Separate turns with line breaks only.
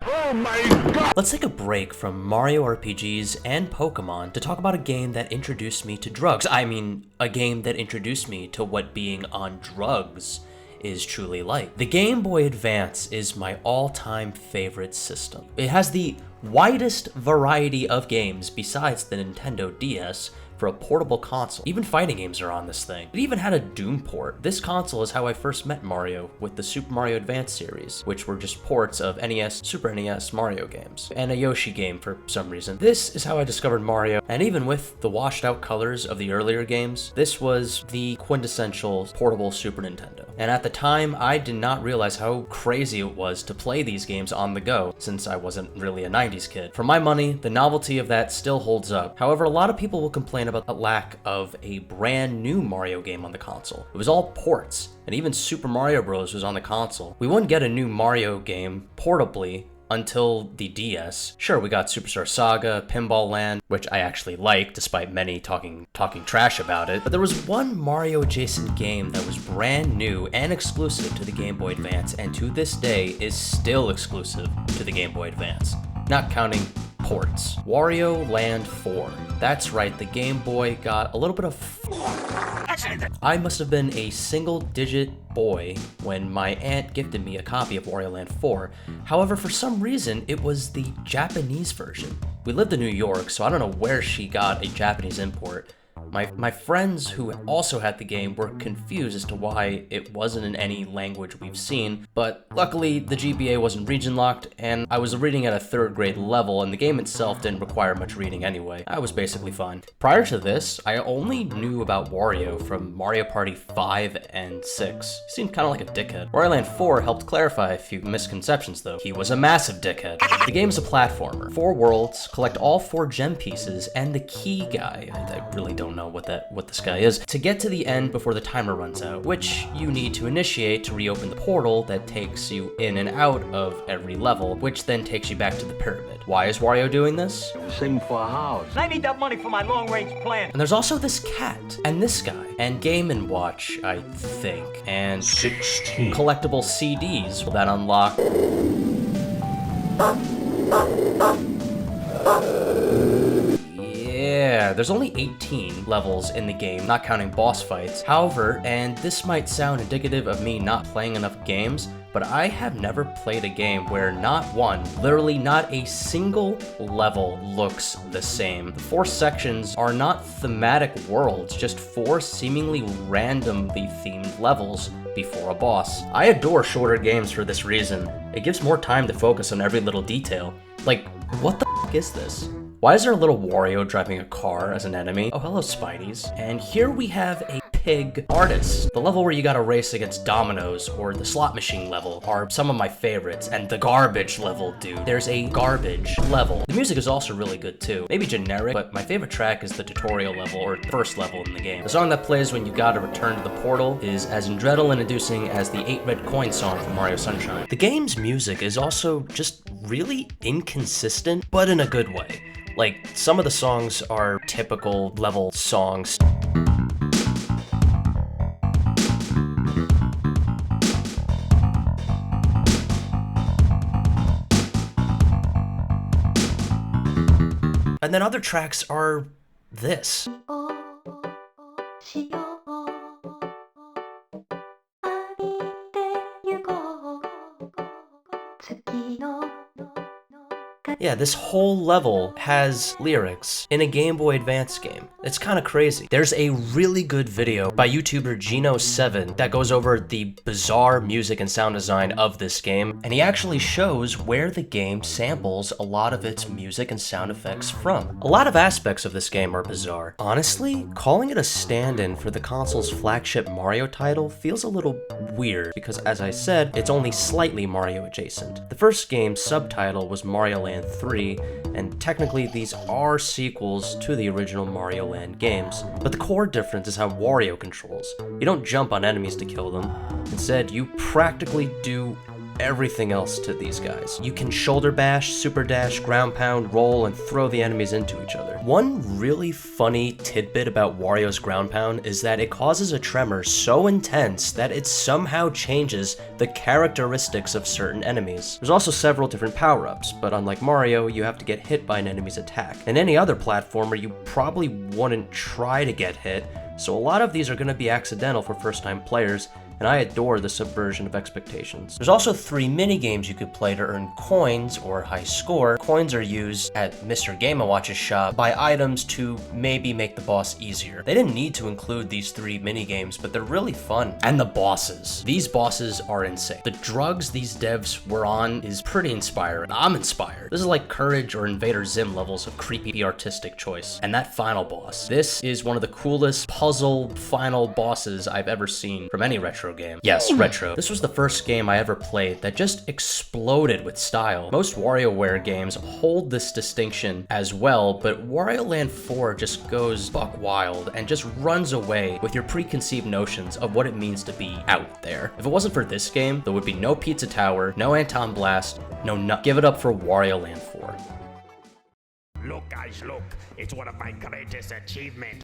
Oh my god!
Let's take a break from Mario RPGs and Pokemon to talk about a game that introduced me to drugs. I mean, a game that introduced me to what being on drugs is truly like. The Game Boy Advance is my all-time favorite system. It has the widest variety of games besides the Nintendo DS for a portable console. Even fighting games are on this thing. It even had a Doom port. This console is how I first met Mario with the Super Mario Advance series, which were just ports of NES, Super NES Mario games, and a Yoshi game for some reason. This is how I discovered Mario, and even with the washed out colors of the earlier games, this was the quintessential portable Super Nintendo. And at the time, I did not realize how crazy it was to play these games on the go, since I wasn't really a 90s kid. For my money, the novelty of that still holds up. However, a lot of people will complain about the lack of a brand new Mario game on the console. It was all ports, and even Super Mario Bros. Was on the console. We wouldn't get a new Mario game portably until the DS. Sure, we got Superstar Saga, Pinball Land, which I actually like, despite many talking trash about it. But there was one Mario adjacent game that was brand new and exclusive to the Game Boy Advance, and to this day is still exclusive to the Game Boy Advance, not counting ports. Wario Land 4. That's right, the Game Boy got a little bit of I must have been a single-digit boy when my aunt gifted me a copy of Wario Land 4. However, for some reason, it was the Japanese version. We lived in New York, so I don't know where she got a Japanese import. My friends who also had the game were confused as to why it wasn't in any language we've seen, but luckily the GBA wasn't region locked, and I was reading at a 3rd grade level, and the game itself didn't require much reading anyway. I was basically fine. Prior to this, I only knew about Wario from Mario Party 5 and 6. He seemed kind of like a dickhead. Wario Land 4 helped clarify a few misconceptions though. He was a massive dickhead. The game is a platformer. 4 worlds, collect all 4 gem pieces, and the key guy, I really don't know what this guy is, to get to the end before the timer runs out, which you need to initiate to reopen the portal that takes you in and out of every level, which then takes you back to the pyramid. Why is Wario doing this?
Same for a house.
I need that money for my long-range plan.
And there's also this cat, and this guy, and Game & Watch, I think, and
16
collectible CDs that unlock Yeah, there's only 18 levels in the game, not counting boss fights. However, and this might sound indicative of me not playing enough games, but I have never played a game where not one, literally not a single level looks the same. The 4 sections are not thematic worlds, just 4 seemingly randomly themed levels before a boss. I adore shorter games for this reason. It gives more time to focus on every little detail. Like, what the f is this? Why is there a little Wario driving a car as an enemy? Oh, hello, Spideys. And here we have a pig artist. The level where you gotta race against dominoes, or the slot machine level, are some of my favorites. And the garbage level, dude. There's a garbage level. The music is also really good too. Maybe generic, but my favorite track is the tutorial level, or the first level in the game. The song that plays when you gotta return to the portal is as adrenaline-inducing as the 8 Red Coin song from Mario Sunshine. The game's music is also just really inconsistent, but in a good way. Like, some of the songs are typical level songs. And then other tracks are this. Yeah, this whole level has lyrics in a Game Boy Advance game. It's kind of crazy. There's a really good video by YouTuber Geno7 that goes over the bizarre music and sound design of this game, and he actually shows where the game samples a lot of its music and sound effects from. A lot of aspects of this game are bizarre. Honestly, calling it a stand-in for the console's flagship Mario title feels a little weird, because as I said, it's only slightly Mario adjacent. The first game's subtitle was Mario Land 3, and technically these are sequels to the original Mario Land games, but the core difference is how Wario controls. You don't jump on enemies to kill them. Instead, you practically do everything else to these guys. You can shoulder bash, super dash, ground pound, roll, and throw the enemies into each other. One really funny tidbit about Wario's ground pound is that it causes a tremor so intense that it somehow changes the characteristics of certain enemies. There's also several different power-ups, but unlike Mario, you have to get hit by an enemy's attack. In any other platformer, you probably wouldn't try to get hit, so a lot of these are going to be accidental for first-time players, and I adore the subversion of expectations. There's also 3 mini-games you could play to earn coins or high score. Coins are used at Mr. Game & Watch's shop to buy items to maybe make the boss easier. They didn't need to include these 3 mini-games, but they're really fun. And the bosses. These bosses are insane. The drugs these devs were on is pretty inspiring. I'm inspired. This is like Courage or Invader Zim levels of creepy artistic choice. And that final boss. This is one of the coolest puzzle final bosses I've ever seen from any retro game. Yes, retro. This was the first game I ever played that just exploded with style. Most WarioWare games hold this distinction as well, but Wario Land 4 just goes buck wild and just runs away with your preconceived notions of what it means to be out there. If it wasn't for this game, there would be no Pizza Tower, no Anton Blast, no nut. Give it up for Wario Land 4.
Look, guys, look. It's one of my greatest achievements.